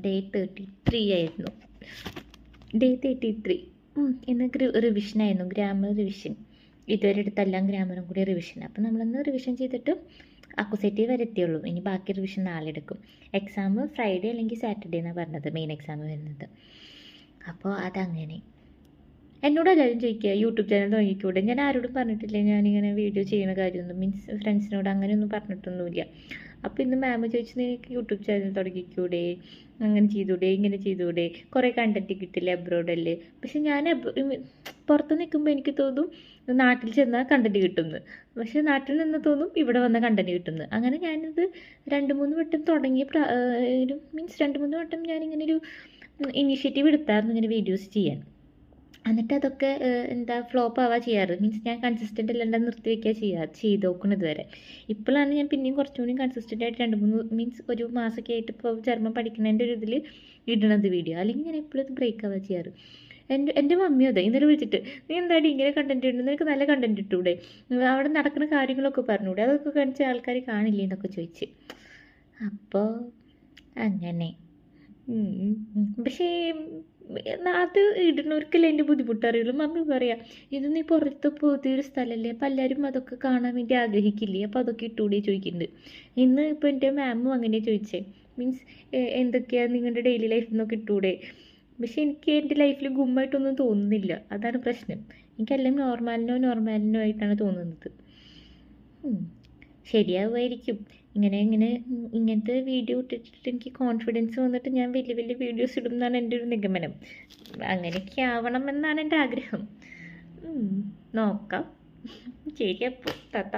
Day 33 ആയിരുന്നു. Day 33. ഇന്ന് റിവിഷനായിരുന്നു, grammar revision. ഇതുവരെ എടുത്തെല്ലാം ഗ്രാമറും കൂടി റിവിഷൻ. അപ്പോൾ നമ്മളൊന്ന് റിവിഷൻ ചെയ്തിട്ട് അക്വസേറ്റീവ് വരെ എത്തിയുള്ളൂ. ഇനി ബാക്കി റിവിഷൻ നാളെ എടുക്കും. എക്സാം ഫ്രൈഡേ അല്ലെങ്കിൽ സാറ്റർഡേ എന്നാണ് പറഞ്ഞത്, മെയിൻ എക്സാം വരുന്നത്. അപ്പോൾ അതങ്ങനെ. എന്നോട് എല്ലാവരും ചോദിക്കുക യൂട്യൂബ് ചാനൽ തുടങ്ങിക്കൂടെ. ഞാൻ ആരോടും പറഞ്ഞിട്ടില്ല ഞാനിങ്ങനെ വീഡിയോ ചെയ്യുന്ന കാര്യമൊന്നും, മീൻസ് ഫ്രണ്ട്സിനോട് അങ്ങനെയൊന്നും പറഞ്ഞിട്ടൊന്നുമില്ല. അപ്പോൾ ഇന്ന് മാം ചോദിച്ചു നിനക്ക് യൂട്യൂബ് ചാനൽ തുടങ്ങിക്കൂടെ, അങ്ങനെ ചെയ്തൂടെ, ഇങ്ങനെ ചെയ്തൂടെ, കുറേ കണ്ടൻറ്റ് കിട്ടില്ല അബ്രോഡല്ലേ. പക്ഷെ ഞാൻ പുറത്ത് നിൽക്കുമ്പോൾ എനിക്ക് തോന്നും നാട്ടിൽ ചെന്നാൽ കണ്ടൻറ്റ് കിട്ടുമെന്ന്. പക്ഷെ നാട്ടിൽ നിന്ന് തോന്നും ഇവിടെ വന്ന കണ്ടൻറ്റ് കിട്ടുമെന്ന്. അങ്ങനെ ഞാനിത് 2-3 വട്ടം തുടങ്ങിയ മീൻസ് 2-3 വട്ടം ഞാനിങ്ങനെ ഒരു ഇനീഷ്യേറ്റീവ് എടുത്തായിരുന്നു ഇങ്ങനെ വീഡിയോസ് ചെയ്യാൻ. എന്നിട്ട് അതൊക്കെ എന്താ ഫ്ലോപ്പ് ആവാ ചെയ്യാറ്. മീൻസ് ഞാൻ കൺസിസ്റ്റൻ്റ് അല്ലാണ്ട് നിർത്തി വയ്ക്കുക ചെയ്ത് നോക്കണം ഇതുവരെ. ഇപ്പോഴാണ് ഞാൻ പിന്നെയും കുറച്ചുകൂടി കൺസിസ്റ്റൻ്റ് ആയിട്ട് 2-3 മീൻസ് ഒരു മാസമൊക്കെ ആയിട്ട് ഇപ്പോൾ ജർമ്മൻ പഠിക്കുന്നതിൻ്റെ ഒരു ഇതിൽ ഇടണത് വീഡിയോ. അല്ലെങ്കിൽ ഞാൻ എപ്പോഴും ഇത് ബ്രേക്ക് ആവാ ചെയ്യാറ്. എൻ്റെ മമ്മി അതെ ഇന്നലെ വിളിച്ചിട്ട് നീ എന്തായാലും ഇങ്ങനെ കണ്ടൻറ്റ് ഇടുന്നു, നിനക്ക് നല്ല കണ്ടൻറ്റ് ഇട്ടൂടെ, അവിടെ നടക്കുന്ന കാര്യങ്ങളൊക്കെ പറഞ്ഞൂടെ, അതൊക്കെ കാണിച്ച ആൾക്കാർ കാണില്ലേ എന്നൊക്കെ ചോദിച്ച്. അപ്പോൾ അങ്ങനെ. പക്ഷേ അത് ഇടുന്നവർക്കല്ലേ എൻ്റെ ബുദ്ധിമുട്ടറിയുള്ളൂ. മമ്മി പറയാം ഇത് നീ പുറത്ത് പുതിയൊരു സ്ഥലമല്ലേ, അപ്പം എല്ലാവരും അതൊക്കെ കാണാൻ വേണ്ടി ആഗ്രഹിക്കില്ലേ, അപ്പോൾ അതൊക്കെ ഇട്ടുകൂടെ ചോദിക്കുന്നുണ്ട്. ഇന്ന് ഇപ്പോൾ എൻ്റെ മാമും അങ്ങനെ ചോദിച്ചേ, മീൻസ് എന്തൊക്കെയാണ് നിങ്ങളുടെ ഡെയിലി ലൈഫിൽ നിന്നൊക്കെ ഇട്ടൂടെ. പക്ഷെ എനിക്ക് എൻ്റെ ലൈഫിൽ ഗുമ്മായിട്ടൊന്നും തോന്നുന്നില്ല, അതാണ് പ്രശ്നം. എനിക്കെല്ലാം നോർമാലിനോ ആയിട്ടാണ് തോന്നുന്നത്. ശരിയാവുമായിരിക്കും. ഇങ്ങനത്തെ വീഡിയോ ഇട്ടിട്ട് എനിക്ക് കോൺഫിഡൻസ് വന്നിട്ട് ഞാൻ വലിയ വലിയ വീഡിയോസ് ഇടും എന്നാണ് എൻ്റെ ഒരു നിഗമനം. അങ്ങനെയൊക്കെ ആവണം എന്നാണ് എൻ്റെ ആഗ്രഹം. നോക്കാം. ശരി അപ്പോൾ താത്ത.